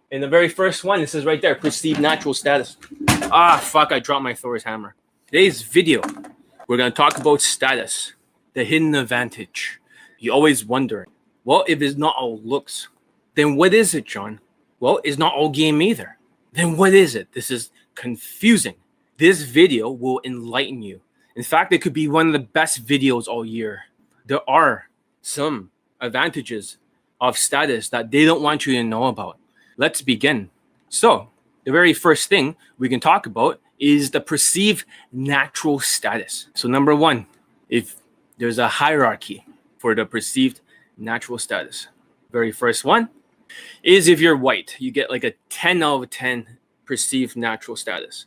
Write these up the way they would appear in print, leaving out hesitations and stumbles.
And the very first one, this is right there, perceived natural status. Ah, fuck, I dropped my Thor's hammer. Today's video, we're going to talk about status, the hidden advantage. You always wonder, well, if it's not all looks, then what is it, John? Well, it's not all game either. Then what is it? This is confusing. This video will enlighten you. In fact, it could be one of the best videos all year. There are some advantages of status that they don't want you to know about. Let's begin. So, the very first thing we can talk about is the perceived natural status. So, number one, if there's a hierarchy for the perceived natural status. Very first one is if you're white, you get like a 10 out of 10 perceived natural status.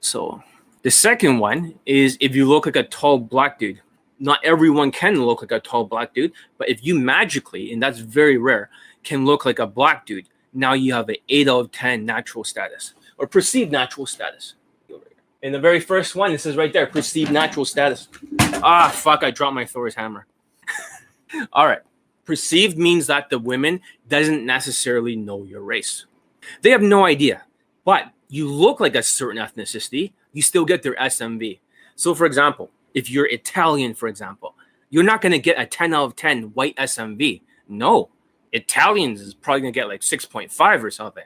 So, the second one is if you look like a tall black dude. Not everyone can look like a tall black dude, but if you magically, and that's very rare, can look like a black dude, now you have an 8 out of 10 natural status or perceived natural status. And the very first one, this is right there, perceived natural status. Ah, fuck, I dropped my Thor's hammer. All right. Perceived means that the women doesn't necessarily know your race. They have no idea, but you look like a certain ethnicity, you still get their SMV. So for example, if you're Italian, for example, you're not going to get a 10 out of 10 white SMV. No. Italians is probably going to get like 6.5 or something.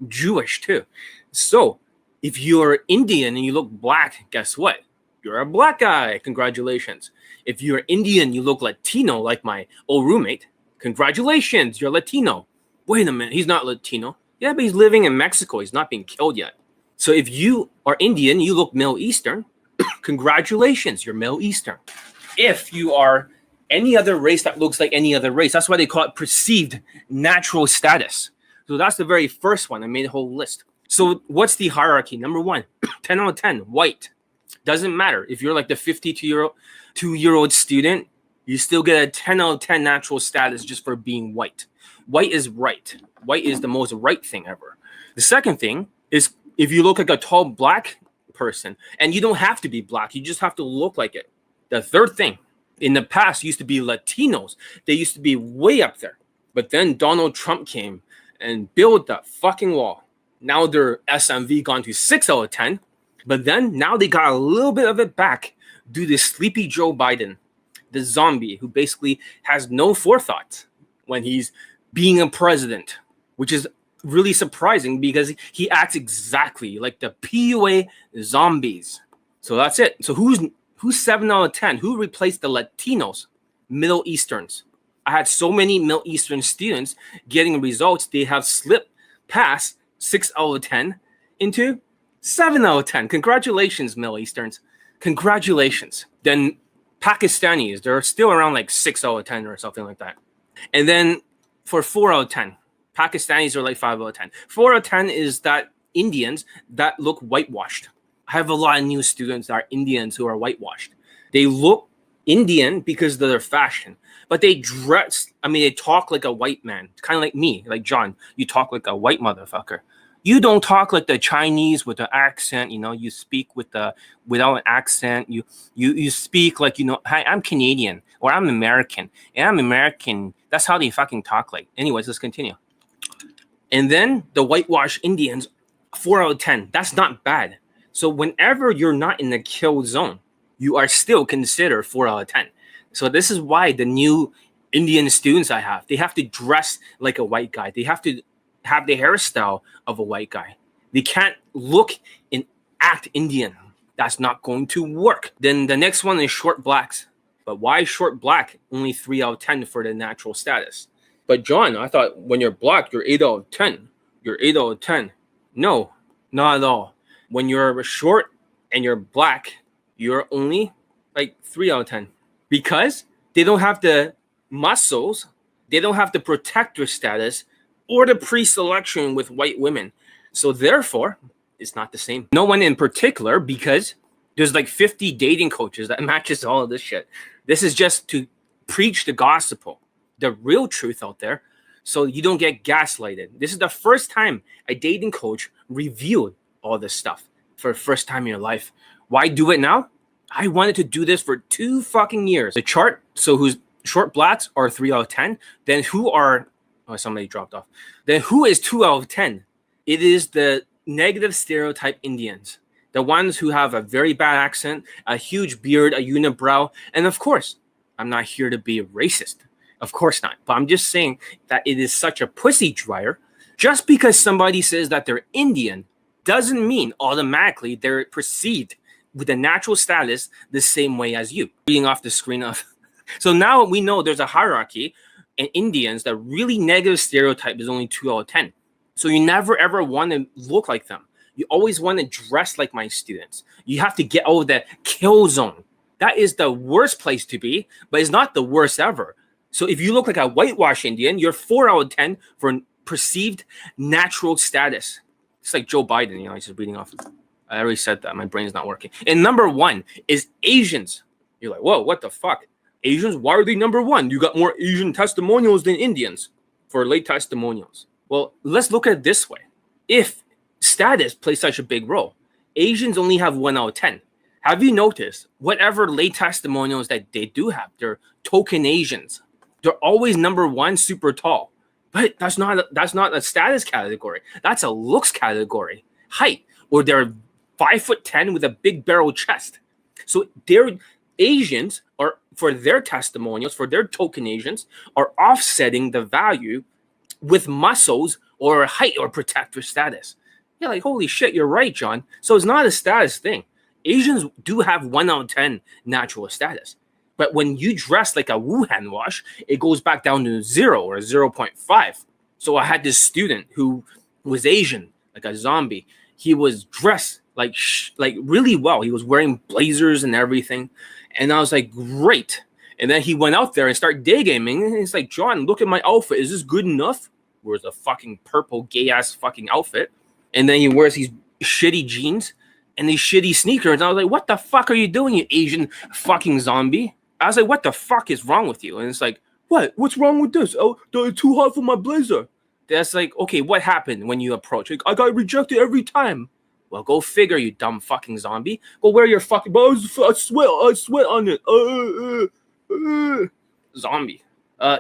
Jewish too. So if you're Indian and you look black, guess what? You're a black guy. Congratulations. If you're Indian, you look Latino like my old roommate. Congratulations. You're Latino. Wait a minute. He's not Latino. Yeah, but he's living in Mexico. He's not being killed yet. So if you are Indian, you look Middle Eastern. Congratulations. You're Middle Eastern. If you are any other race that looks like any other race. That's why they call it perceived natural status. So that's the very first one. I made a whole list. So what's the hierarchy? Number one, 10 out of 10, white. Doesn't matter. If you're like the 52-year-old student, you still get a 10 out of 10 natural status just for being white. White is right. White is the most right thing ever. The second thing is if you look like a tall black person, and you don't have to be black, you just have to look like it. The third thing, in the past, used to be Latinos. They used to be way up there. But then Donald Trump came and built that fucking wall. Now their SMV gone to 6 out of 10. But then now they got a little bit of it back due to sleepy Joe Biden, the zombie who basically has no forethought when he's being a president, which is really surprising because he acts exactly like the PUA zombies. So that's it. So who's 7 out of 10? Who replaced the Latinos? Middle Easterns. I had so many Middle Eastern students getting results. They have slipped past 6 out of 10 into 7 out of 10. Congratulations, Middle Easterns. Congratulations. Then Pakistanis, they're still around like 6 out of 10 or something like that. And then for 4 out of 10, Pakistanis are like 5 out of 10. 4 out of 10 is that Indians that look whitewashed. I have a lot of new students that are Indians who are whitewashed. They look Indian because of their fashion, but they they talk like a white man, kind of like me, like John. You talk like a white motherfucker. You don't talk like the Chinese with the accent, you speak without an accent. You speak like, hi, I'm Canadian or I'm American. And I'm American. That's how they fucking talk like. Anyways, let's continue. And then the whitewash Indians, 4 out of 10. That's not bad. So whenever you're not in the kill zone, you are still considered 4 out of 10. So this is why the new Indian students I have, they have to dress like a white guy. They have to have the hairstyle of a white guy. They can't look and act Indian. That's not going to work. Then the next one is short blacks. But why short black? Only 3 out of 10 for the natural status. But John, I thought when you're black, you're 8 out of 10. You're 8 out of 10. No, not at all. When you're short and you're black, you're only like 3 out of 10. Because they don't have the muscles, they don't have the protector status or the pre-selection with white women. So therefore, it's not the same. No one in particular, because there's like 50 dating coaches that matches all of this shit. This is just to preach the gospel, the real truth out there, so you don't get gaslighted. This is the first time a dating coach reviewed all this stuff for the first time in your life. Why do it now? I wanted to do this for 2 fucking years. The chart, so who's short blacks are 3 out of 10. Then who are, oh, somebody dropped off. Then who is 2 out of 10? It is the negative stereotype Indians, the ones who have a very bad accent, a huge beard, a unibrow. And of course, I'm not here to be racist. Of course not. But I'm just saying that it is such a pussy dryer. Just because somebody says that they're Indian doesn't mean automatically they're perceived with a natural status the same way as you. Reading off the screen of. So now we know there's a hierarchy in Indians. The really negative stereotype is only 2 out of 10. So you never ever want to look like them. You always want to dress like my students. You have to get out of the kill zone. That is the worst place to be, but it's not the worst ever. So if you look like a whitewash Indian, you're 4 out of 10 for perceived natural status. It's like Joe Biden, he's just reading off. I already said that. My brain's not working. And number 1 is Asians. You're like, whoa, what the fuck? Asians, why are they number 1? You got more Asian testimonials than Indians for late testimonials. Well, let's look at it this way. If status plays such a big role, Asians only have 1 out of 10. Have you noticed whatever late testimonials that they do have, they're token Asians. They're always number 1, super tall. But that's not a status category. That's a looks category. Height. Or they're 5'10" with a big barrel chest. So they're Asians are for their testimonials, for their token Asians, are offsetting the value with muscles or height or protector status. You're like, holy shit, you're right, John. So it's not a status thing. Asians do have 1 out of 10 natural status. But when you dress like a Wuhan wash, it goes back down to 0 or 0.5. So I had this student who was Asian, like a zombie. He was dressed like really well. He was wearing blazers and everything. And I was like, great. And then he went out there and started daygaming. And he's like, John, look at my outfit. Is this good enough? Wears a fucking purple gay-ass fucking outfit. And then he wears these shitty jeans and these shitty sneakers. And I was like, what the fuck are you doing, you Asian fucking zombie? I was like, what the fuck is wrong with you? And it's like, what? What's wrong with this? Oh, it's too hot for my blazer. That's like, okay, what happened when you approach? Like, I got rejected every time. Well, go figure, you dumb fucking zombie. Go wear your fucking... I sweat on it. Zombie.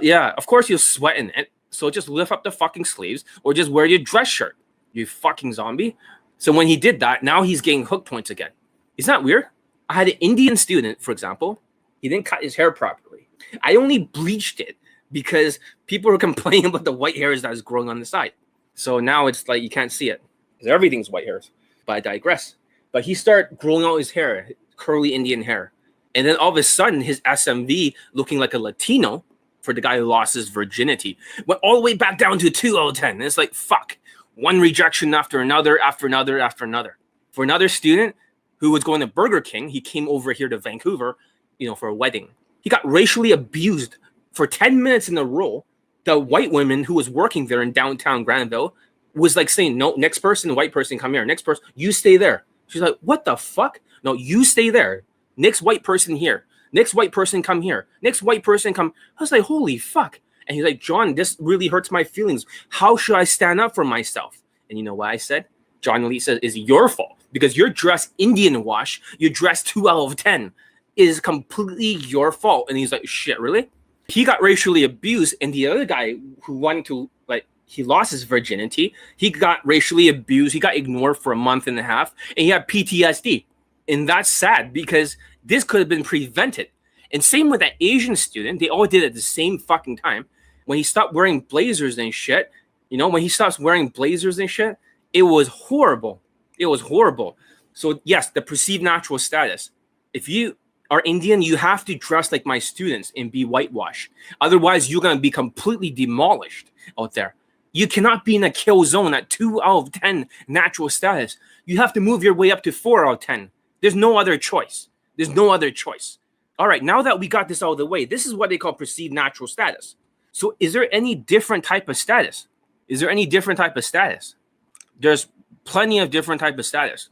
Yeah, of course you're sweating it. So just lift up the fucking sleeves or just wear your dress shirt, you fucking zombie. So when he did that, now he's getting hook points again. Isn't that weird? I had an Indian student, for example. He didn't cut his hair properly. I only bleached it because people were complaining about the white hairs that was growing on the side. So now it's like you can't see it because everything's white hairs. But I digress. But he started growing out his hair, curly Indian hair. And then all of a sudden, his SMV, looking like a Latino, for the guy who lost his virginity, went all the way back down to 2 out of 10. And it's like, fuck. One rejection after another, after another, after another. For another student who was going to Burger King, he came over here to Vancouver, for a wedding. He got racially abused for 10 minutes in a row. The white woman who was working there in downtown Granville was like saying, no, next person, white person, come here. Next person, you stay there. She's like, what the fuck? No, you stay there. Next white person here. Next white person come here. Next white person come. I was like, holy fuck. And he's like, John, this really hurts my feelings. How should I stand up for myself? And you know what I said? John Lee said, it's your fault because you're dressed Indian wash. You're dressed 2 out of 10. It is completely your fault. And he's like, shit, really? He got racially abused. And the other guy who wanted to, he lost his virginity. He got racially abused. He got ignored for a month and a half. And he had PTSD. And that's sad because this could have been prevented. And same with that Asian student. They all did it at the same fucking time. When he stopped wearing blazers and shit, when he stops wearing blazers and shit, it was horrible. It was horrible. So yes, the perceived natural status. If you are Indian, you have to dress like my students and be whitewashed. Otherwise, you're going to be completely demolished out there. You cannot be in a kill zone at 2 out of 10 natural status. You have to move your way up to 4 out of 10. There's no other choice. There's no other choice. All right, now that we got this out of the way, this is what they call perceived natural status. So is there any different type of status? Is there any different type of status? There's plenty of different type of status.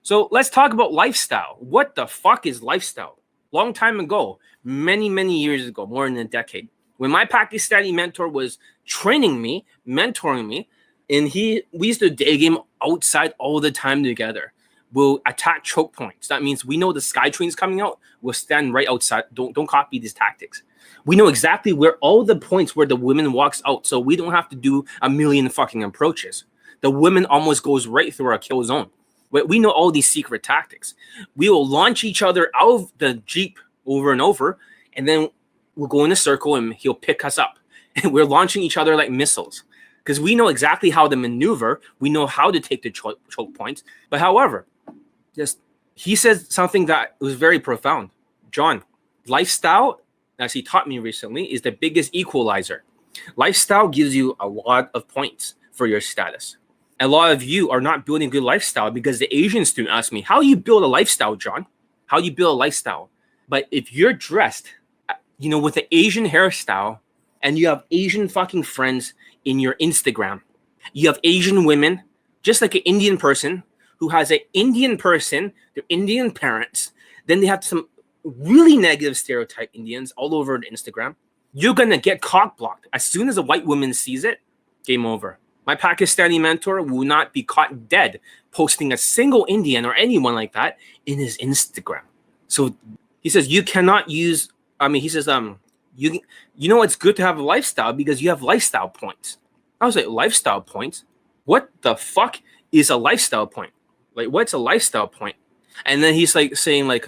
So let's talk about lifestyle. What the fuck is lifestyle? Long time ago, many, many years ago, more than a decade, when my Pakistani mentor was training me, mentoring me, and we used to day game outside all the time together. We'll attack choke points. That means we know the sky train's coming out. We'll stand right outside. Don't copy these tactics. We know exactly where all the points where the woman walks out, so we don't have to do a million fucking approaches. the women almost goes right through our kill zone. We know all these secret tactics. We will launch each other out of the Jeep over and over, and then we'll go in a circle and he'll pick us up. And we're launching each other like missiles because we know exactly how to maneuver. We know how to take the choke points. But however, he said something that was very profound. John, lifestyle, as he taught me recently, is the biggest equalizer. Lifestyle gives you a lot of points for your status. A lot of you are not building a good lifestyle because the Asian student asked me, how do you build a lifestyle, John? How do you build a lifestyle? But if you're dressed, with an Asian hairstyle and you have Asian fucking friends in your Instagram, you have Asian women, just like an Indian person who has an Indian person, their Indian parents, then they have some really negative stereotype Indians all over Instagram, you're going to get cock blocked. As soon as a white woman sees it, game over. My Pakistani mentor will not be caught dead posting a single Indian or anyone like that in his Instagram. So he says you cannot use, you know it's good to have a lifestyle because you have lifestyle points. I was like, lifestyle points? What the fuck is a lifestyle point? Like, what's a lifestyle point? And then he's like saying like,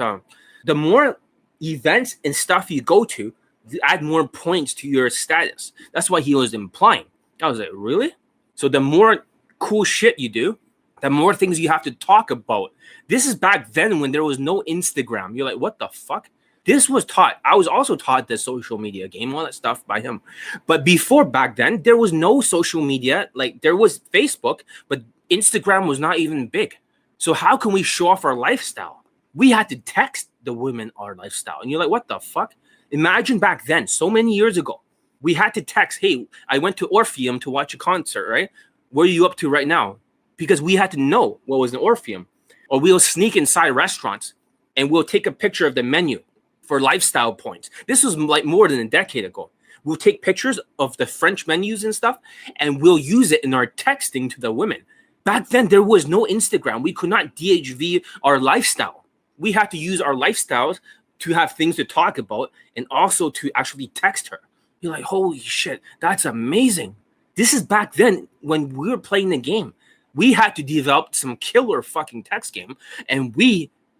the more events and stuff you go to, you add more points to your status. That's what he was implying. I was like, really? So the more cool shit you do, the more things you have to talk about. This is back then when there was no Instagram. You're like, what the fuck? This was taught. I was also taught the social media game, all that stuff by him. But before back then, there was no social media. Like there was Facebook, but Instagram was not even big. So how can we show off our lifestyle? We had to text the women our lifestyle. And you're like, what the fuck? Imagine back then, so many years ago, we had to text, hey, I went to Orpheum to watch a concert, right? What are you up to right now? Because we had to know what was an Orpheum. Or we'll sneak inside restaurants and we'll take a picture of the menu for lifestyle points. This was like more than a decade ago. We'll take pictures of the French menus and stuff, and we'll use it in our texting to the women. Back then, there was no Instagram. We could not DHV our lifestyle. We had to use our lifestyles to have things to talk about and also to actually text her. You're like, holy shit, that's amazing. This is back then when we were playing the game. We had to develop some killer fucking text game. And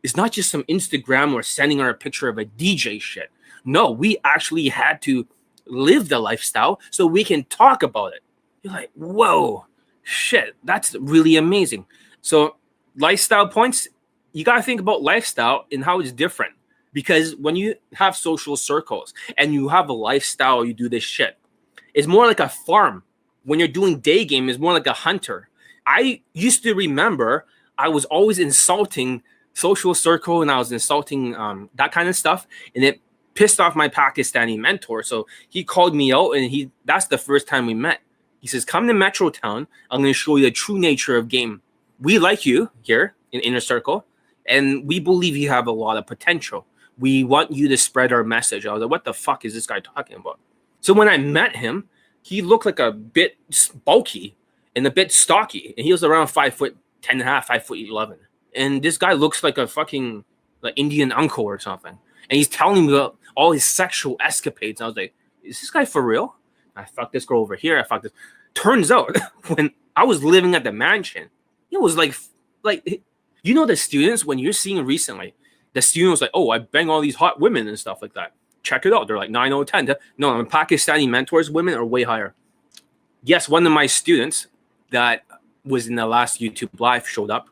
it's not just some Instagram or sending her a picture of a DJ shit. No, we actually had to live the lifestyle so we can talk about it. You're like, whoa, shit, that's really amazing. So lifestyle points, you got to think about lifestyle and how it's different. Because when you have social circles and you have a lifestyle, you do this shit. It's more like a farm. When you're doing day game, it's more like a hunter. I used to remember I was always insulting social circle and I was insulting that kind of stuff. And it pissed off my Pakistani mentor. So he called me out and that's the first time we met. He says, come to Metro Town. I'm going to show you the true nature of game. We like you here in Inner Circle. And we believe you have a lot of potential. We want you to spread our message. I was like, what the fuck is this guy talking about? So when I met him, he looked like a bit bulky and a bit stocky. And he was around 5'10" and a half, 5'11". And this guy looks like a fucking like Indian uncle or something. And he's telling me about all his sexual escapades. And I was like, is this guy for real? I fucked this girl over here. I fucked this. Turns out when I was living at the mansion, it was like, the students, when you're seeing recently, the student was like, oh, I bang all these hot women and stuff like that. Check it out. They're like 9 or 10. No, my Pakistani mentors, women are way higher. Yes, one of my students that was in the last YouTube live showed up.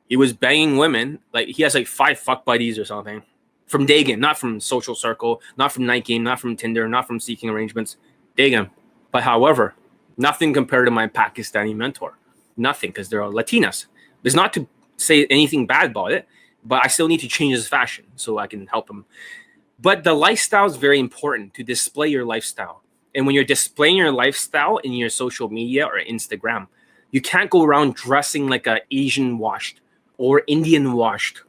He was banging women. Like he has like 5 fuck buddies or something from daygame, not from social circle, not from night game, not from Tinder, not from seeking arrangements. Daygame. But however, nothing compared to my Pakistani mentor. Nothing, because they're all Latinas. It's not to say anything bad about it, but I still need to change his fashion so I can help him. But the lifestyle is very important to display your lifestyle. And when you're displaying your lifestyle in your social media or Instagram, you can't go around dressing like a Asian washed or Indian washed,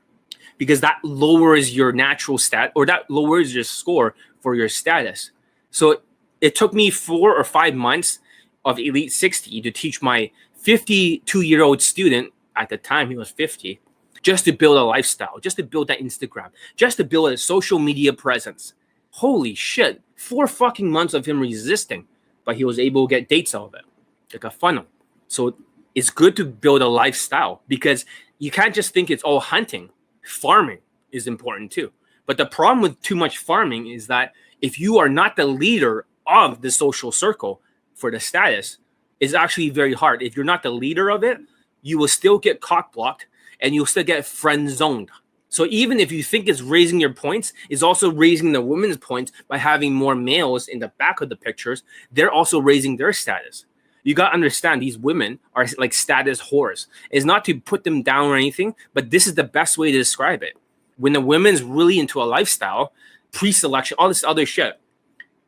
because that lowers your natural stat, or that lowers your score for your status. So it took me 4 or 5 months of Elite 60 to teach my 52-year-old student, at the time he was 50, just to build a lifestyle, just to build that Instagram, just to build a social media presence. Holy shit. 4 fucking months of him resisting, but he was able to get dates out of it, like a funnel. So it's good to build a lifestyle, because you can't just think it's all hunting. Farming is important too. But the problem with too much farming is that if you are not the leader of the social circle for the status, it's actually very hard. If you're not the leader of it, you will still get cock blocked and you'll still get friend zoned. So even if you think it's raising your points, it's also raising the women's points by having more males in the back of the pictures. They're also raising their status. You got to understand, these women are like status whores. It's not to put them down or anything, but this is the best way to describe it. When the women's really into a lifestyle, pre-selection, all this other shit,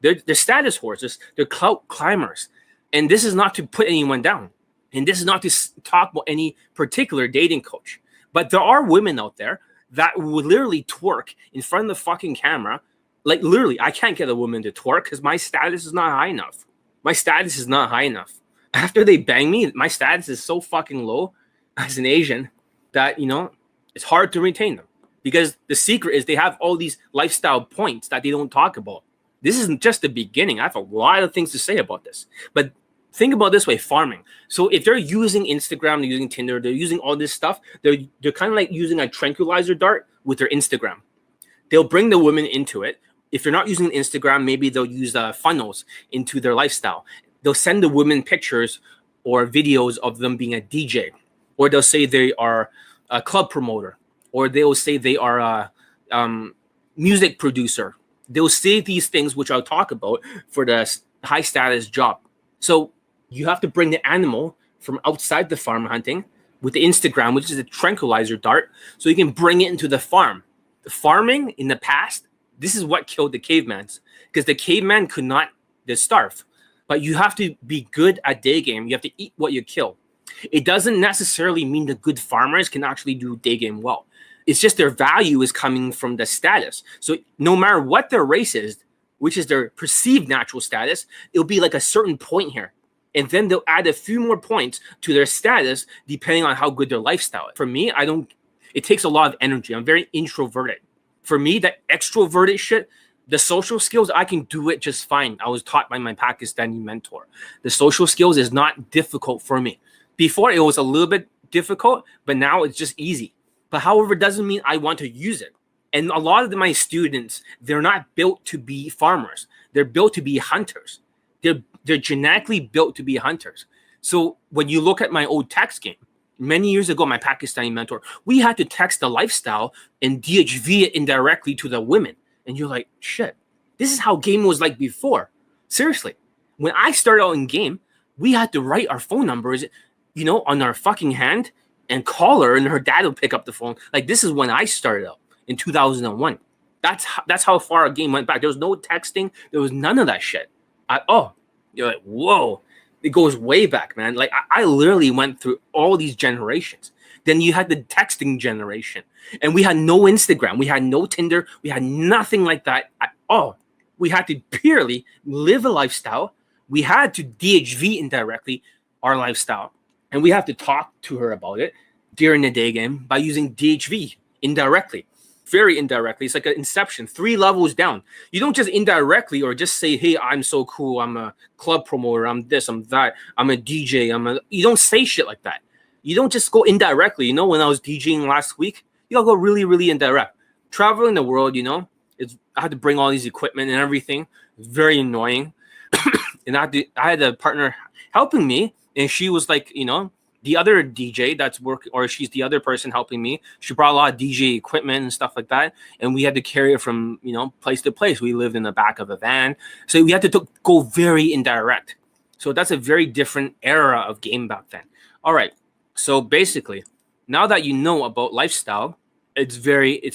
they're status whores. They're clout climbers. And this is not to put anyone down. And this is not to talk about any particular dating coach. But there are women out there that would literally twerk in front of the fucking camera. Like literally, I can't get a woman to twerk because my status is not high enough. My status is not high enough. After they bang me, my status is so fucking low as an Asian that, it's hard to retain them. Because the secret is they have all these lifestyle points that they don't talk about. This isn't just the beginning. I have a lot of things to say about this. But think about it this way, farming. So if they're using Instagram, they're using Tinder, they're using all this stuff, they're kind of like using a tranquilizer dart with their Instagram. They'll bring the women into it. If you're not using Instagram, maybe they'll use funnels into their lifestyle. They'll send the women pictures or videos of them being a DJ. Or they'll say they are a club promoter. Or they'll say they are a music producer. They'll say these things, which I'll talk about, for the high status job. So you have to bring the animal from outside the farm hunting with the Instagram, which is a tranquilizer dart, so you can bring it into the farm. The farming in the past, this is what killed the cavemans, because the caveman could not starve. But you have to be good at day game. You have to eat what you kill. It doesn't necessarily mean the good farmers can actually do day game well. It's just their value is coming from the status. So no matter what their race is, which is their perceived natural status, it'll be like a certain point here. And then they'll add a few more points to their status depending on how good their lifestyle is. For me, it takes a lot of energy. I'm very introverted. For me, that extroverted shit, the social skills, I can do it just fine. I was taught by my Pakistani mentor. The social skills is not difficult for me. Before, it was a little bit difficult, but now it's just easy. But however, it doesn't mean I want to use it. And a lot of my students, they're not built to be farmers. They're built to be hunters. They're genetically built to be hunters. So when you look at my old text game, many years ago, my Pakistani mentor, we had to text the lifestyle and DHV it indirectly to the women. And you're like, shit, this is how game was like before. Seriously. When I started out in game, we had to write our phone numbers, on our fucking hand and call her, and her dad will pick up the phone. Like, this is when I started out in 2001. That's how far a game went back. There was no texting. There was none of that shit. You're like, whoa. It goes way back, man. Like, I literally went through all these generations. Then you had the texting generation. And we had no Instagram. We had no Tinder. We had nothing like that at all. We had to purely live a lifestyle. We had to DHV indirectly our lifestyle. And we have to talk to her about it during the day game by using DHV indirectly. Very indirectly. It's like an inception, 3 levels down. You don't just indirectly or just say, hey, I'm so cool. I'm a club promoter. I'm this, I'm that. I'm a DJ. You don't say shit like that. You don't just go indirectly. When I was DJing last week, you gotta go really, really indirect. Traveling the world, I had to bring all these equipment and everything. It's very annoying. And I had a partner helping me, and she was like, the other DJ that's working, or she's the other person helping me. She brought a lot of DJ equipment and stuff like that, and we had to carry it from place to place. We lived in the back of a van, so we had to go very indirect. So that's a very different era of game back then. All right, so basically, now that you know about lifestyle, it's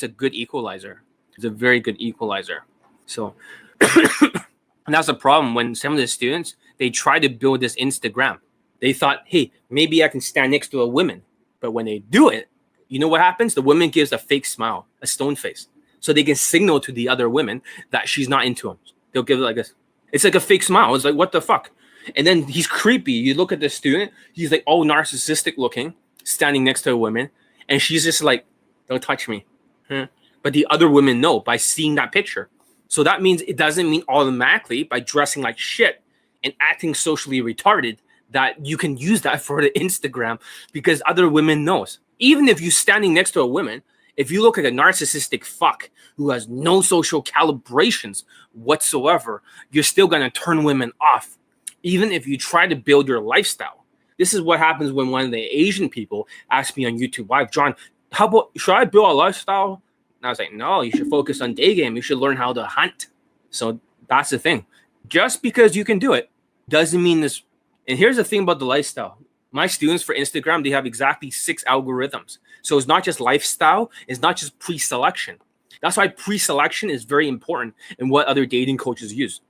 a good equalizer. It's a very good equalizer. So, and that's the problem when some of the students, they try to build this Instagram. They thought, hey, maybe I can stand next to a woman. But when they do it, you know what happens? The woman gives a fake smile, a stone face. So they can signal to the other women that she's not into him. They'll give it like this. It's like a fake smile. It's like, what the fuck? And then he's creepy. You look at the student, he's like all narcissistic looking, standing next to a woman. And she's just like, don't touch me. But the other women know by seeing that picture. So that means it doesn't mean automatically by dressing like shit and acting socially retarded that you can use that for the Instagram because other women knows. Even if you're standing next to a woman, if you look like a narcissistic fuck who has no social calibrations whatsoever, you're still going to turn women off, even if you try to build your lifestyle. This is what happens when one of the Asian people asked me on YouTube, "Why, John, how about, should I build a lifestyle?" And I was like, no, you should focus on day game. You should learn how to hunt. So that's the thing. Just because you can do it doesn't mean this. And here's the thing about the lifestyle. My students for Instagram, they have exactly 6 algorithms. So it's not just lifestyle. It's not just pre-selection. That's why pre-selection is very important in what other dating coaches use.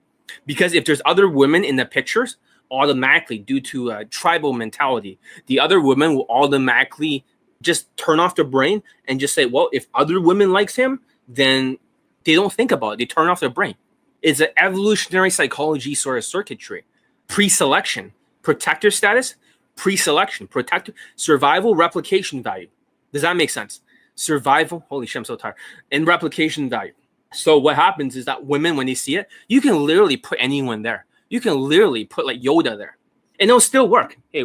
Because if there's other women in the pictures, automatically, due to a tribal mentality, the other women will automatically just turn off their brain and just say, well, if other women likes him, then they don't think about it. They turn off their brain. It's an evolutionary psychology sort of circuitry. Pre-selection, protector status, pre-selection, protector, survival, replication value. Does that make sense? Survival, holy shit, I'm so tired. And replication value. So what happens is that women, when they see it, you can literally put anyone there. You can literally put like Yoda there and it'll still work. Hey,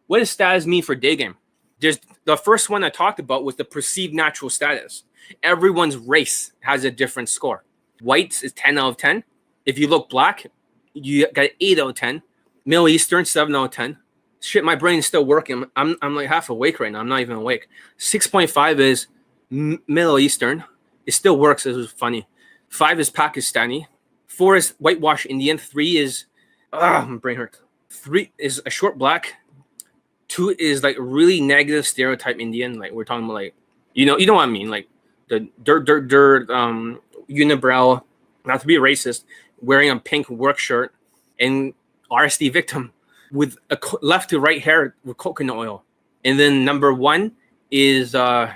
what does status mean for day game? There's the first one I talked about was the perceived natural status. Everyone's race has a different score. Whites is 10 out of 10. If you look black, you got 8 out of 10. Middle Eastern, 7 out of 10. Shit, my brain is still working. I'm like half awake right now. I'm not even awake. 6.5 is Middle Eastern. It still works. It was funny. 5 is Pakistani. 4 is whitewash Indian. 3 is my brain hurts. 3 is a short black. 2 is like really negative stereotype Indian. Like we're talking about like, you know what I mean? Like the dirt, unibrow, not to be racist, wearing a pink work shirt and RSD victim with a left to right hair with coconut oil. And then number 1 is how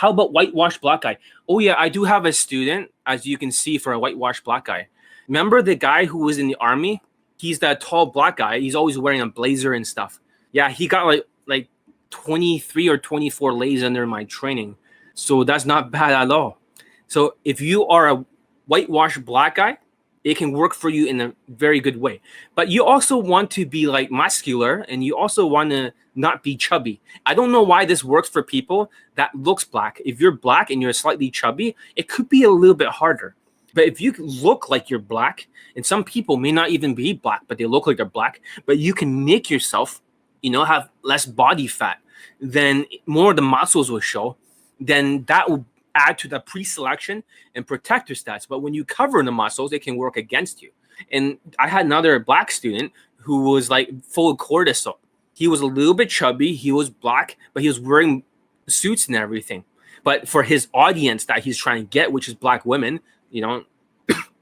about whitewashed black guy? Oh yeah, I do have a student, as you can see, for a whitewashed black guy. Remember the guy who was in the army? He's that tall black guy. He's always wearing a blazer and stuff. Yeah, he got like 23 or 24 lays under my training. So that's not bad at all. So if you are a whitewashed black guy, it can work for you in a very good way. But you also want to be like muscular and you also want to not be chubby. I don't know why this works for people that looks black. If you're black and you're slightly chubby, it could be a little bit harder. But if you look like you're black, and some people may not even be black, but they look like they're black, but you can make yourself, have less body fat, then more of the muscles will show, then that will add to the pre-selection and protector stats. But when you cover the muscles, it can work against you. And I had another black student who was like full of cortisol. He was a little bit chubby. He was black, but he was wearing suits and everything. But for his audience that he's trying to get, which is black women,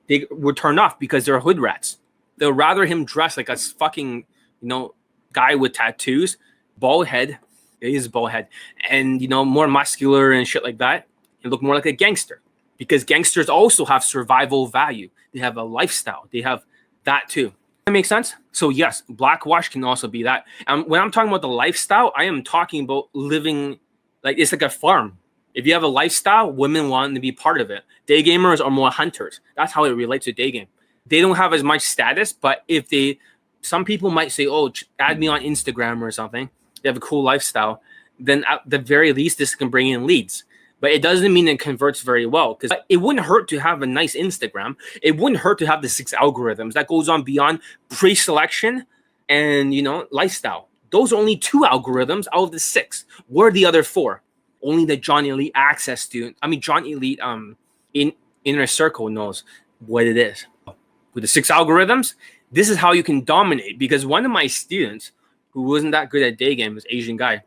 they were turned off because they're hood rats. They'll rather him dress like a fucking, guy with tattoos, bald head. He is bald head, and more muscular and shit like that, and look more like a gangster. Because gangsters also have survival value. They have a lifestyle. They have that too. That makes sense. So yes, blackwash can also be that. When I'm talking about the lifestyle, I am talking about living like it's like a farm. If you have a lifestyle, women want to be part of it. Day gamers are more hunters. That's how it relates to day game. They don't have as much status, but some people might say, oh, add me on Instagram or something. They have a cool lifestyle. Then at the very least, this can bring in leads. But it doesn't mean it converts very well, because it wouldn't hurt to have a nice Instagram. It wouldn't hurt to have the 6 algorithms. That goes on beyond pre-selection and, lifestyle. Those are only 2 algorithms out of the 6. Where are the other 4? Only the John Elite access student. John Elite in inner circle knows what it is. With the 6 algorithms, this is how you can dominate. Because one of my students who wasn't that good at day game was Asian guy.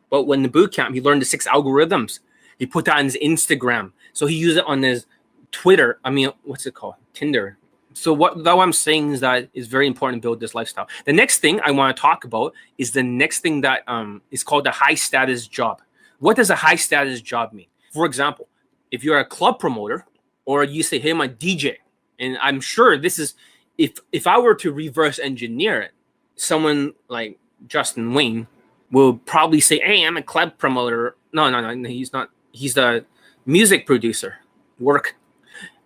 But when the boot camp, he learned the 6 algorithms. He put that on his Instagram. So he used it on his Twitter. What's it called? Tinder. So what I'm saying is that it's very important to build this lifestyle. The next thing I want to talk about is the next thing that is called the high status job. What does a high status job mean? For example, if you're a club promoter or you say, hey, I'm a DJ, and I'm sure this is, if I were to reverse engineer it, someone like Justin Wayne will probably say, hey, I'm a club promoter. No, he's not. He's the music producer.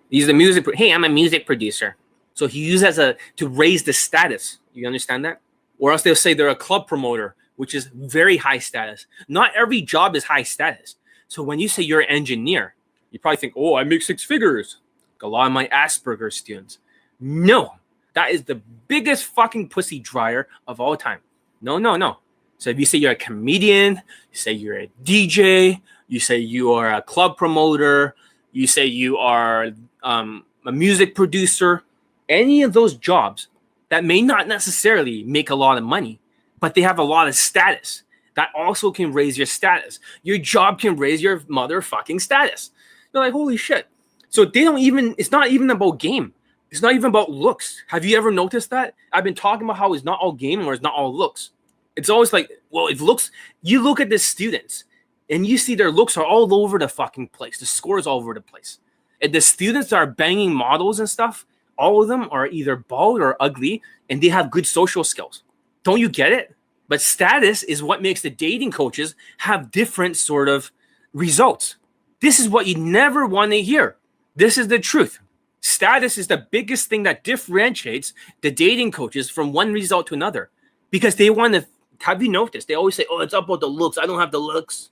He's the music. Hey, I'm a music producer. So he used to raise the status. You understand that? Or else they'll say they're a club promoter, which is very high status. Not every job is high status. So when you say you're an engineer, you probably think, oh, I make 6 figures. Like a lot of my Asperger's students. No, that is the biggest fucking pussy dryer of all time. No. So if you say you're a comedian, you say you're a DJ, you say you are a club promoter, you say you are a music producer, any of those jobs that may not necessarily make a lot of money, but they have a lot of status, that also can raise your status. Your job can raise your motherfucking status. You're like, holy shit. So it's not even about game. It's not even about looks. Have you ever noticed that? I've been talking about how it's not all game or it's not all looks. It's always like, well, it looks, you look at the students and you see their looks are all over the fucking place. The scores all over the place. And the students that are banging models and stuff, all of them are either bald or ugly and they have good social skills. Don't you get it? But status is what makes the dating coaches have different sort of results. This is what you never want to hear. This is the truth. Status is the biggest thing that differentiates the dating coaches from one result to another. Because they want to, have you noticed? They always say, oh, it's about the looks. I don't have the looks.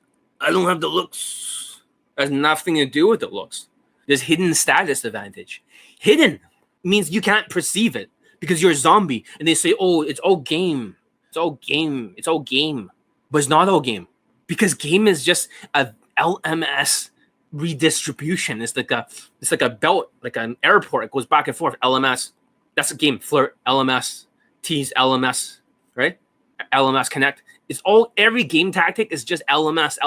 It has nothing to do with the looks. There's hidden status advantage. Hidden means you can't perceive it because you're a zombie. And they say, oh, it's all game. It's all game. But it's not all game. Because game is just a LMS redistribution. It's like a belt, like an airport. It goes back and forth. LMS. That's a game. Flirt, LMS, tease, LMS, right? LMS connect. It's all, every game tactic is just LMS,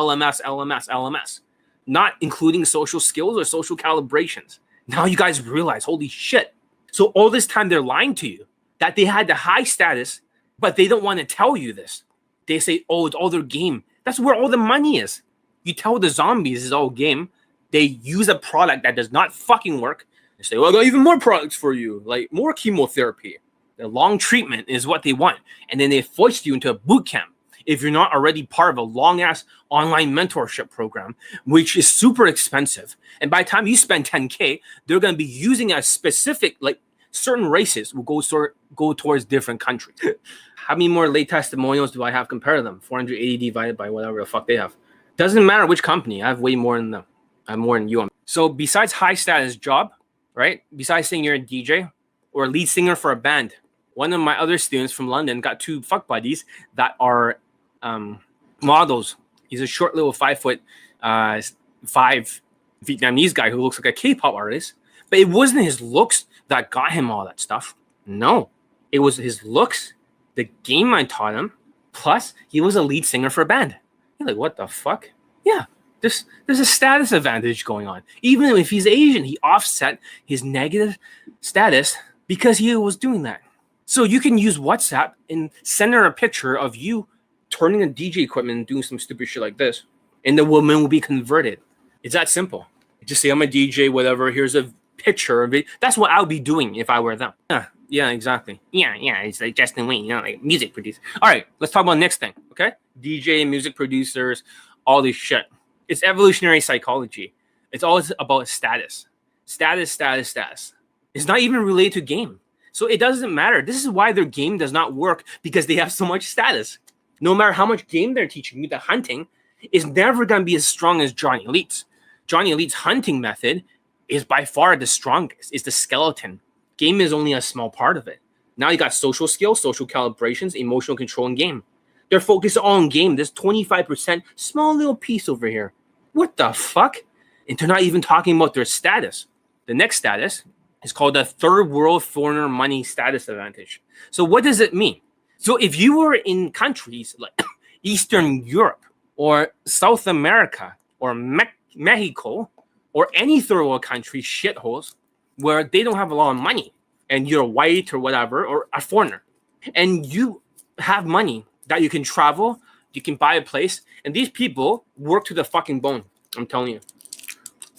not including social skills or social calibrations. Now you guys realize, holy shit. So all this time they're lying to you that they had the high status, but they don't want to tell you this. They say, oh, it's all their game. That's where all the money is. You tell the zombies it's all game. They use a product that does not fucking work. They say, well, I got even more products for you, like more chemotherapy. The long treatment is what they want. And then they force you into a boot camp if you're not already part of a long-ass online mentorship program, which is super expensive. And by the time you spend 10K, they're going to be using a specific, like certain races will go towards different countries. How many more late testimonials do I have compared to them? 480 divided by whatever the fuck they have. Doesn't matter which company. I have way more than them. I have more than you. So besides high status job, right? Besides saying you're a DJ or a lead singer for a band, one of my other students from London got 2 fuck buddies that are models. He's a short little 5'5" Vietnamese guy who looks like a K-pop artist. But it wasn't his looks that got him all that stuff. No, it was his looks, the game I taught him, plus he was a lead singer for a band. You're like, what the fuck? Yeah, there's a status advantage going on. Even if he's Asian, he offset his negative status because he was doing that. So you can use WhatsApp and send her a picture of you turning a DJ equipment and doing some stupid shit like this, and the woman will be converted. It's that simple. Just say, I'm a DJ, whatever. Here's a picture of it. That's what I would be doing if I were them. Yeah, exactly. Yeah. It's like Justin Wayne, like music producer. All right, let's talk about next thing, okay? DJ, music producers, all this shit. It's evolutionary psychology. It's always about status. Status. It's not even related to game. So it doesn't matter. This is why their game does not work, because they have so much status. No matter how much game they're teaching you, the hunting is never going to be as strong as Johnny Elite's. Johnny Elite's hunting method is by far the strongest. It's the skeleton. Game is only a small part of it. Now you got social skills, social calibrations, emotional control, and game. They're focused on game. There's 25% small little piece over here. What the fuck? And they're not even talking about their status. The next status is called the third world foreigner money status advantage. So what does it mean? So if you were in countries like Eastern Europe or South America or Mexico or any third world country shitholes where they don't have a lot of money and you're white or whatever or a foreigner and you have money that you can travel, you can buy a place, and these people work to the fucking bone. I'm telling you.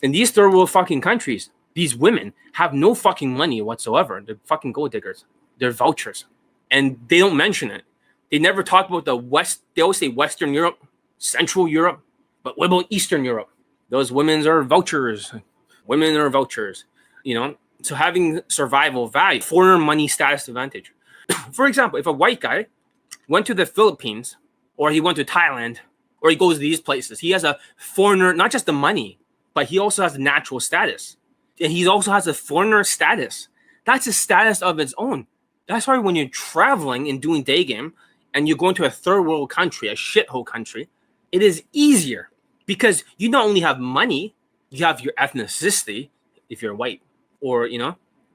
In these third world fucking countries, these women have no fucking money whatsoever. They're fucking gold diggers. They're vultures. And they don't mention it. They never talk about the West. They always say Western Europe, Central Europe. But what about Eastern Europe? Those women are vultures. Women are vultures. You know, So having survival value, foreigner money status advantage. For example, if a white guy went to the Philippines or he went to Thailand or he goes to these places, he has a foreigner, not just the money, but he also has the natural status. And he also has a foreigner status. That's a status of its own. That's why when you're traveling and doing day game and you're going to a third world country, a shithole country, it is easier because you not only have money, you have your ethnicity if you're white or,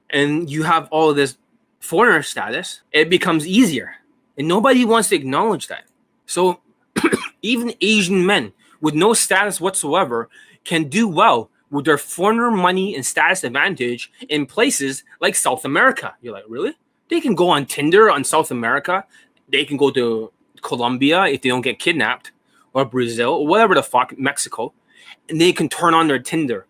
and you have all of this foreigner status. It becomes easier. And nobody wants to acknowledge that. So even Asian men with no status whatsoever can do well with their foreigner money and status advantage in places like South America. You're like, really? They can go on Tinder on South America. They can go to Colombia if they don't get kidnapped, or Brazil, or whatever the fuck, Mexico, and they can turn on their Tinder.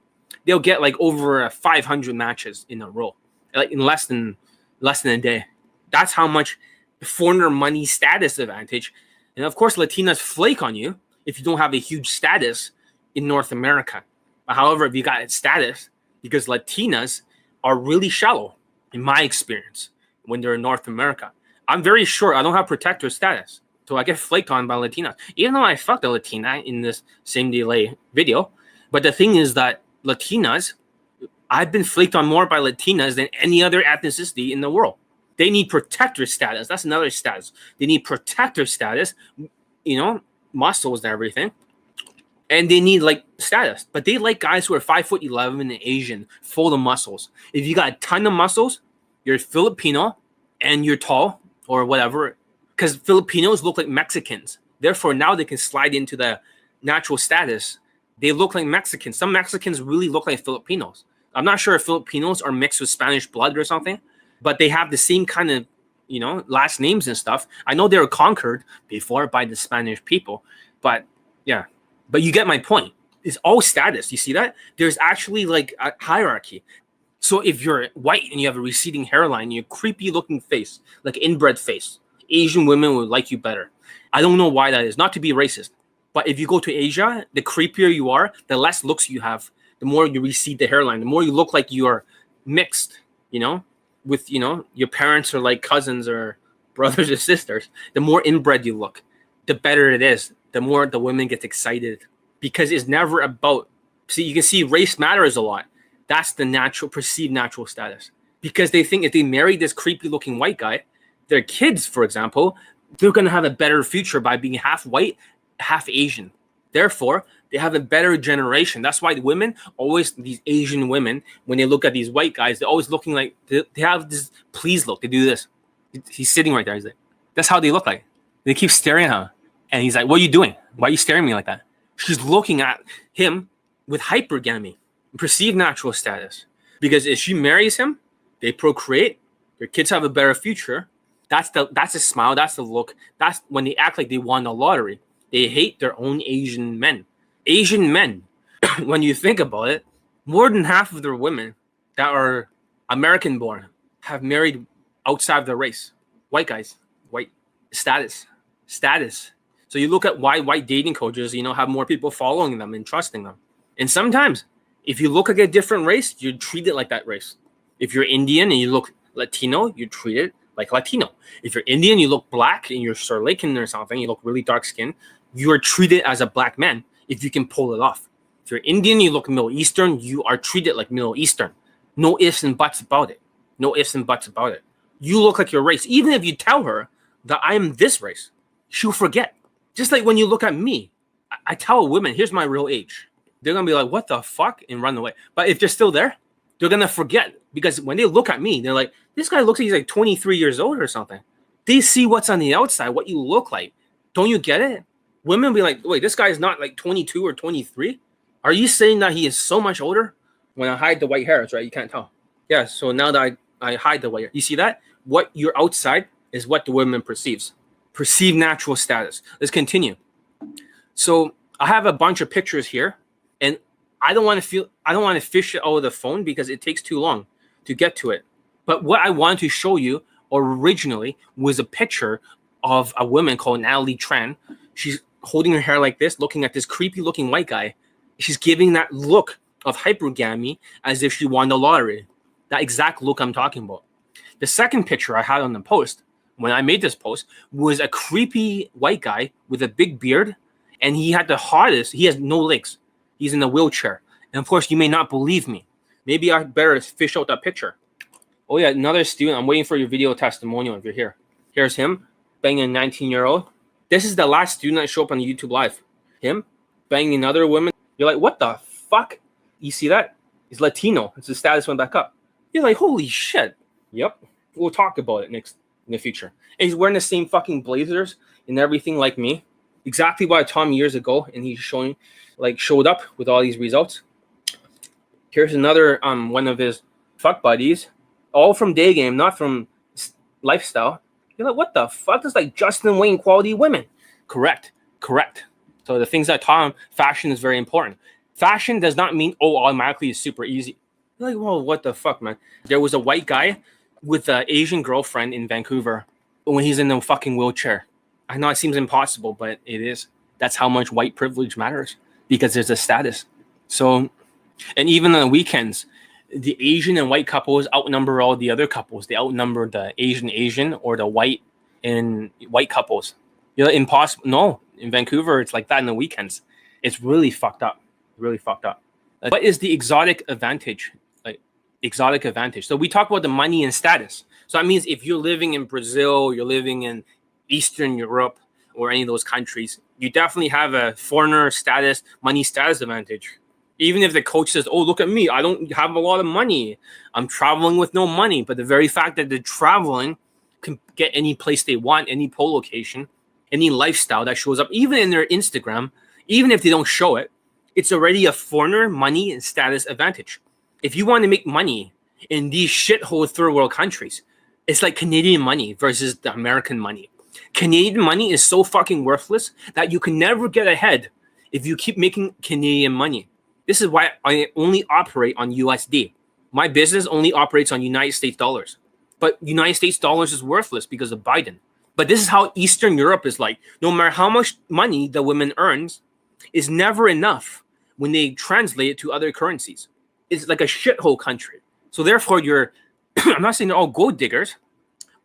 They'll get like over 500 matches in a row, like in less than a day. That's how much foreigner money status advantage. And of course, Latinas flake on you if you don't have a huge status in North America. However, if you got status, because Latinas are really shallow, in my experience, when they're in North America. I'm very sure I don't have protector status, so I get flaked on by Latinas. Even though I fucked a Latina in this same delay video, but the thing is that Latinas, I've been flaked on more by Latinas than any other ethnicity in the world. They need protector status. That's another status. They need protector status, muscles and everything. And they need like status. But they like guys who are 5'11" and Asian, full of muscles. If you got a ton of muscles, you're Filipino and you're tall or whatever. Because Filipinos look like Mexicans. Therefore, now they can slide into the natural status. They look like Mexicans. Some Mexicans really look like Filipinos. I'm not sure if Filipinos are mixed with Spanish blood or something, but they have the same kind of, last names and stuff. I know they were conquered before by the Spanish people, but yeah. But you get my point. It's all status. You see that? There's actually like a hierarchy. So if you're white and you have a receding hairline, you're creepy looking face, like inbred face, Asian women would like you better. I don't know why that is. Not to be racist, but if you go to Asia, the creepier you are, the less looks you have, the more you recede the hairline, the more you look like you are mixed, with, your parents are like cousins or brothers or sisters. The more inbred you look, the better it is. The more the women get excited, because it's never about, you can see race matters a lot. That's the perceived natural status, because they think if they marry this creepy looking white guy, their kids, for example, they're going to have a better future by being half white, half Asian. Therefore, they have a better generation. That's why the women, always these Asian women, when they look at these white guys, they're always looking like, they have this please look. They do this. He's sitting right there. He's like, that's how they look like. They keep staring at her. And he's like, what are you doing? Why are you staring at me like that? She's looking at him with hypergamy, perceived natural status. Because if she marries him, they procreate, their kids have a better future. That's a smile, that's the look. That's when they act like they won the lottery. They hate their own Asian men. Asian men, when you think about it, more than half of their women that are American born have married outside their race. White guys, white status. So you look at why white dating coaches, have more people following them and trusting them. And sometimes if you look like a different race, you're treated like that race. If you're Indian and you look Latino, you're treated like Latino. If you're Indian, you look black and you're Sri Lankan or something, you look really dark skinned, you are treated as a black man if you can pull it off. If you're Indian, you look Middle Eastern, you are treated like Middle Eastern. No ifs and buts about it. You look like your race. Even if you tell her that I'm this race, she'll forget. Just like when you look at me, I tell a woman, here's my real age. They're going to be like, what the fuck? And run away. But if they're still there, they're going to forget. Because when they look at me, they're like, this guy looks like he's like 23 years old or something. They see what's on the outside, what you look like. Don't you get it? Women will be like, wait, this guy is not like 22 or 23? Are you saying that he is so much older? When I hide the white hairs, right? You can't tell. Yeah, so now that I hide the white hair. You see that? What you're outside is what the woman perceives. Perceived natural status. Let's continue. So I have a bunch of pictures here, and I don't want to fish it out of the phone because it takes too long to get to it. But what I wanted to show you originally was a picture of a woman called Natalie Tran. She's holding her hair like this, looking at this creepy looking white guy. She's giving that look of hypergamy as if she won the lottery. That exact look I'm talking about. The second picture I had on the post, when I made this post, was a creepy white guy with a big beard, and he had the hottest, he has no legs. He's in a wheelchair. And of course, you may not believe me. Maybe I better fish out that picture. Oh yeah, another student. I'm waiting for your video testimonial if you're here. Here's him, banging a 19-year-old. This is the last student that showed up on the YouTube Live. Him, banging another woman. You're like, what the fuck? You see that? He's Latino. His status went back up. You're like, holy shit. Yep. We'll talk about it next in the future. And he's wearing the same fucking blazers and everything like me. Exactly what I taught him years ago, and he's showed up with all these results. Here's another one of his fuck buddies, all from Daygame, not from Lifestyle. You're like, what the fuck? Is like Justin Wayne quality women. Correct. So the things I taught him, fashion is very important. Fashion does not mean, automatically it's super easy. You're like, well, what the fuck, man? There was a white guy with an Asian girlfriend in Vancouver when he's in a fucking wheelchair. I know it seems impossible, but it is. That's how much white privilege matters, because there's a status. So, and even on the weekends, the Asian and white couples outnumber all the other couples. They outnumber the Asian or the white and white couples. You're like, impossible. No, in Vancouver, it's like that in the weekends. It's really fucked up. What is the exotic advantage? Exotic advantage. So we talk about the money and status. So that means if you're living in Brazil, you're living in Eastern Europe or any of those countries, you definitely have a foreigner status, money status advantage. Even if the coach says, oh, look at me, I don't have a lot of money. I'm traveling with no money. But the very fact that they're traveling can get any place they want, any pole location, any lifestyle that shows up, even in their Instagram, even if they don't show it, it's already a foreigner money and status advantage. If you want to make money in these shithole third world countries, it's like Canadian money versus the American money. Canadian money is so fucking worthless that you can never get ahead if you keep making Canadian money. This is why I only operate on USD. My business only operates on United States dollars. But United States dollars is worthless because of Biden. But this is how Eastern Europe is like. No matter how much money the woman earns, is never enough when they translate it to other currencies. It's like a shithole country. So therefore, I'm not saying they're all gold diggers,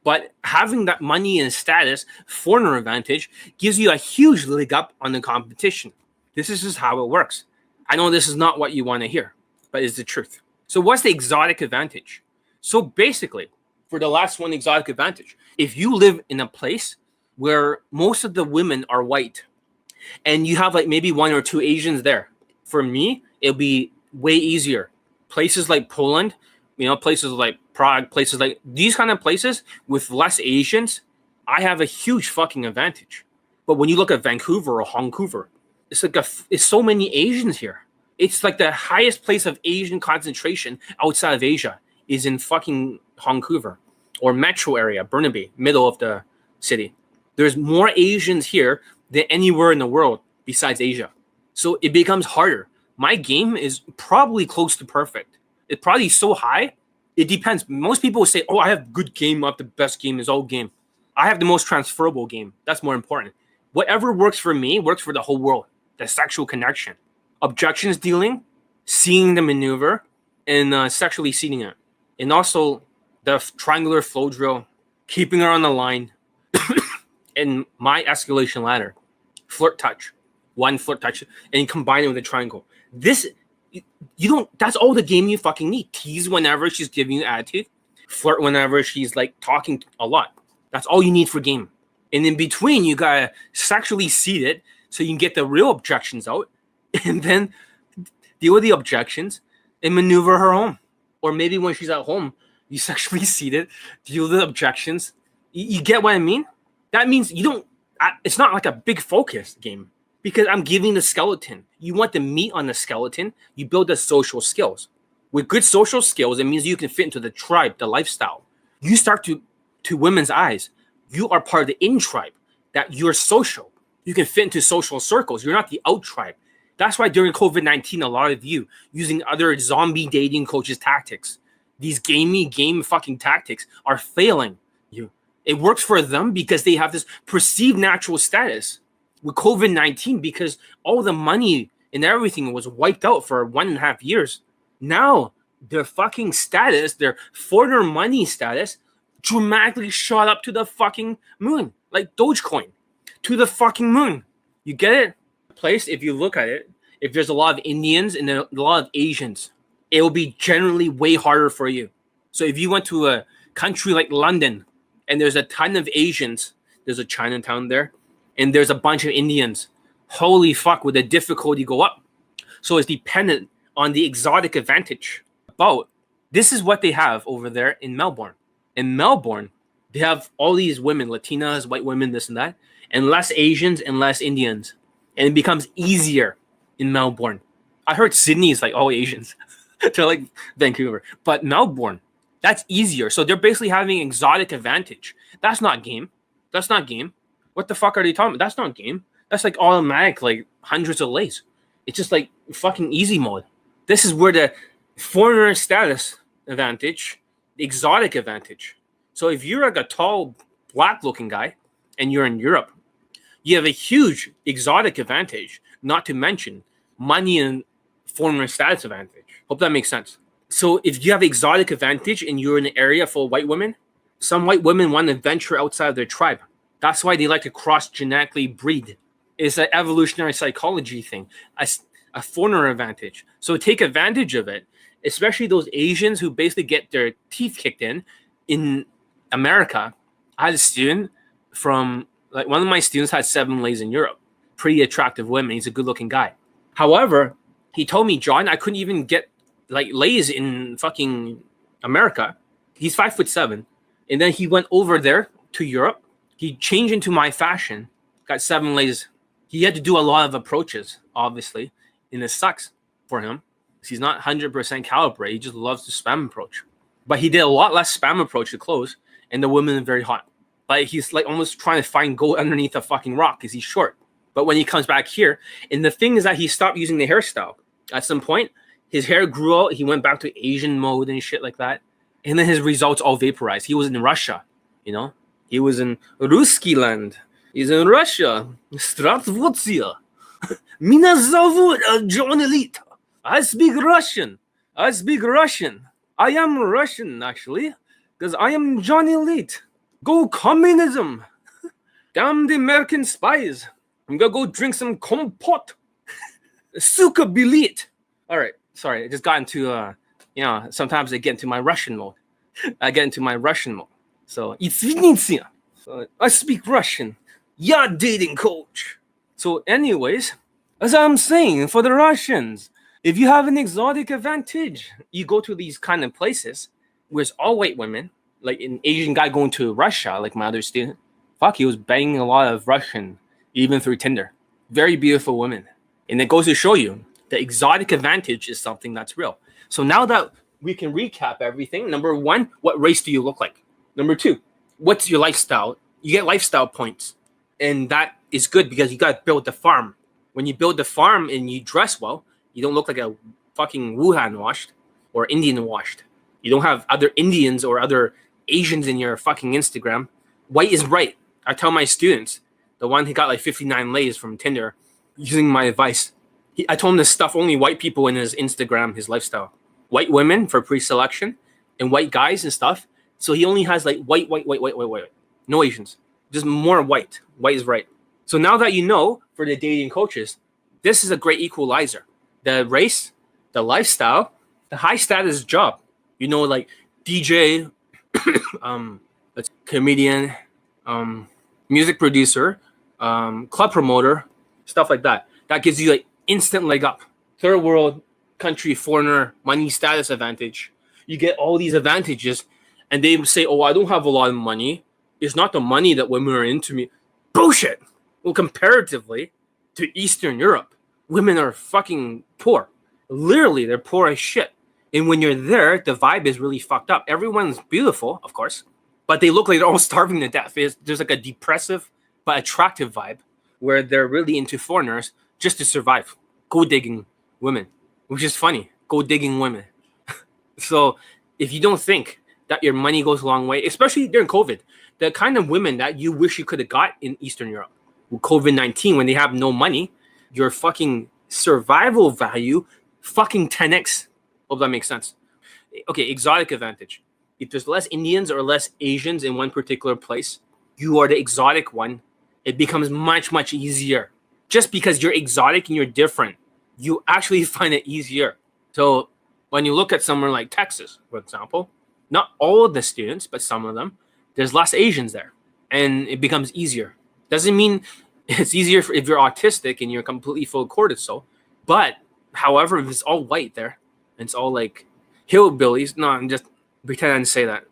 but having that money and status, foreigner advantage, gives you a huge leg up on the competition. This is just how it works. I know this is not what you want to hear, but it's the truth. So what's the exotic advantage? So basically, for the last one, exotic advantage, if you live in a place where most of the women are white and you have like maybe one or two Asians there, for me, it'll be way easier. Places like Poland, places like Prague, places like these kind of places with less Asians, I have a huge fucking advantage. But when you look at Vancouver or Vancouver, it's so many Asians here. It's like the highest place of Asian concentration outside of Asia is in fucking Vancouver or metro area, Burnaby, middle of the city. There's more Asians here than anywhere in the world besides Asia. So it becomes harder. My game is probably close to perfect. It's probably so high. It depends. Most people will say, oh, I have good game. I have the best game. Is all game. I have the most transferable game. That's more important. Whatever works for me works for the whole world. The sexual connection. Objections dealing, seeing the maneuver, and sexually seeding it. And also the triangular flow drill, keeping her on the line, and my escalation ladder. Flirt touch. One flirt touch, and combine it with a triangle. That's all the game you fucking need. Tease whenever she's giving you attitude. Flirt whenever she's like talking a lot. That's all you need for game. And in between, you gotta sexually seed it so you can get the real objections out, and then deal with the objections and maneuver her home. Or maybe when she's at home, you sexually seed it, deal with the objections. You get what I mean? That means it's not like a big focus game because I'm giving the skeleton. You want the meat on the skeleton, you build the social skills. With good social skills, it means you can fit into the tribe, the lifestyle. You start to women's eyes. You are part of the in tribe, that you're social. You can fit into social circles. You're not the out tribe. That's why during COVID-19, a lot of you using other zombie dating coaches tactics, these game fucking tactics are failing you. It works for them because they have this perceived natural status with COVID-19 because all the money and everything was wiped out for 1.5 years. Now their fucking status, their foreigner money status, dramatically shot up to the fucking moon, like Dogecoin, to the fucking moon. You get it? Place, if you look at it, if there's a lot of Indians and a lot of Asians, it will be generally way harder for you. So if you went to a country like London and there's a ton of Asians, there's a Chinatown there, and there's a bunch of Indians, holy fuck, would the difficulty go up? So it's dependent on the exotic advantage. But this is what they have over there in Melbourne. In Melbourne, they have all these women, Latinas, white women, this and that, and less Asians and less Indians. And it becomes easier in Melbourne. I heard Sydney is like all Asians. They're like Vancouver. But Melbourne, that's easier. So they're basically having exotic advantage. That's not game. That's not game. What the fuck are they talking about? That's not game. That's like automatic, like hundreds of lays. It's just like fucking easy mode. This is where the foreigner status advantage, the exotic advantage. So if you're like a tall, black-looking guy and you're in Europe, you have a huge exotic advantage, not to mention money and foreigner status advantage. Hope that makes sense. So if you have exotic advantage and you're in an area full of white women, some white women want to venture outside of their tribe. That's why they like to cross-genetically breed. It's an evolutionary psychology thing, a foreigner advantage. So take advantage of it, especially those Asians who basically get their teeth kicked in America. I had a student from, like, one of my students had 7 lays in Europe. Pretty attractive women. He's a good-looking guy. However, he told me, John, I couldn't even get like lays in fucking America. He's 5'7", and then he went over there to Europe. He changed into my fashion, got 7 lays. He had to do a lot of approaches, obviously, and it sucks for him. He's not 100% calibrated. He just loves the spam approach. But he did a lot less spam approach to clothes, and the women are very hot. But he's like almost trying to find gold underneath a fucking rock because he's short. But when he comes back here, and the thing is that he stopped using the hairstyle. At some point, his hair grew out. He went back to Asian mode and shit like that. And then his results all vaporized. He was in Russia, you know? He was in Ruski land. He's in Russia. Stratvotsya. Mina zovut John Elite. I speak Russian. I speak Russian. I am Russian, actually. Because I am John Elite. Go communism. Damn the American spies. I'm going to go drink some kompot. Suka bilit. All right. Sorry. I just got into, sometimes I get into my Russian mode. So, I speak Russian. Yeah, dating coach. So, anyways, as I'm saying, for the Russians, if you have an exotic advantage, you go to these kind of places where it's all white women, like an Asian guy going to Russia, like my other student. Fuck, he was banging a lot of Russian, even through Tinder. Very beautiful women. And it goes to show you the exotic advantage is something that's real. So now that we can recap everything, number 1, what race do you look like? Number 2, what's your lifestyle? You get lifestyle points. And that is good because you got to build the farm. When you build the farm and you dress well, you don't look like a fucking Wuhan washed or Indian washed. You don't have other Indians or other Asians in your fucking Instagram. White is right. I tell my students, the one who got like 59 lays from Tinder, using my advice, I told him to stuff only white people in his Instagram, his lifestyle. White women for pre-selection and white guys and stuff. So he only has like white. No Asians. Just more white. White is right. So now that you know, for the dating coaches, this is a great equalizer. The race, the lifestyle, the high status job. You know, like DJ, comedian, music producer, club promoter, stuff like that. That gives you like instant leg up. Third world country, foreigner, money status advantage. You get all these advantages, and they say, "Oh, I don't have a lot of money. It's not the money that women are into me." Bullshit. Well, comparatively to Eastern Europe, women are fucking poor. Literally, they're poor as shit. And when you're there, the vibe is really fucked up. Everyone's beautiful, of course, but they look like they're all starving to death. There's like a depressive but attractive vibe where they're really into foreigners just to survive. Gold digging women, which is funny. Gold digging women. So if you don't think that your money goes a long way, especially during COVID, the kind of women that you wish you could have got in Eastern Europe with COVID-19, when they have no money, your fucking survival value fucking 10x. Hope that makes sense. okay, exotic advantage. If there's less Indians or less Asians in one particular place, you are the exotic one. It becomes much, much easier. Just because you're exotic and you're different, you actually find it easier. So when you look at somewhere like Texas, for example, not all of the students, but some of them, there's less Asians there, and it becomes easier. Doesn't mean it's easier if you're autistic and you're completely full of cortisol, but however, if it's all white there, and it's all like hillbillies. No, I'm just pretending to say that.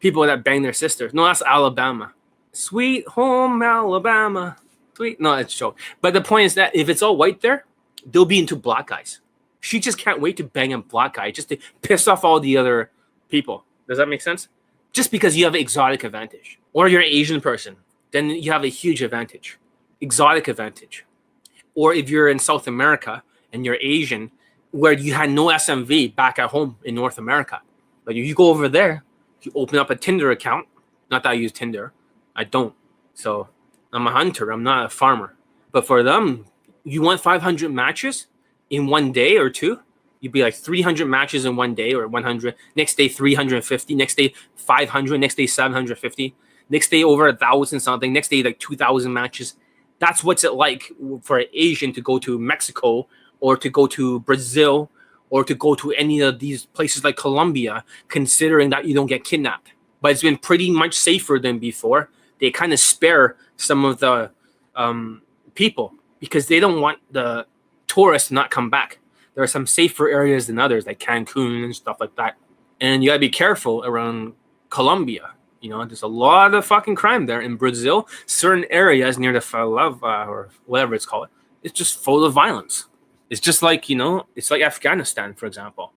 People that bang their sisters. No, that's Alabama. Sweet home Alabama. Sweet. No, it's a joke. But the point is that if it's all white there, they'll be into black guys. She just can't wait to bang a black guy just to piss off all the other people. Does that make sense? Just because you have an exotic advantage. Or you're an Asian person, then you have a huge advantage. Exotic advantage. Or if you're in South America and you're Asian, where you had no SMV back at home in North America. But if you go over there, you open up a Tinder account. Not that I use Tinder. I don't. So I'm a hunter. I'm not a farmer. But for them, you want 500 matches in one day or two? You'd be like 300 matches in one day or 100. Next day, 350. Next day, 500. Next day, 750. Next day, over 1,000 something. Next day, like 2,000 matches. That's what's it like for an Asian to go to Mexico or to go to Brazil or to go to any of these places like Colombia, considering that you don't get kidnapped. But it's been pretty much safer than before. They kind of spare some of the people because they don't want the tourists to not come back. There are some safer areas than others, like Cancun and stuff like that. And you gotta be careful around Colombia. There's a lot of fucking crime there. In Brazil, certain areas near the favela or whatever it's called, it's just full of violence. It's just like, it's like Afghanistan, for example.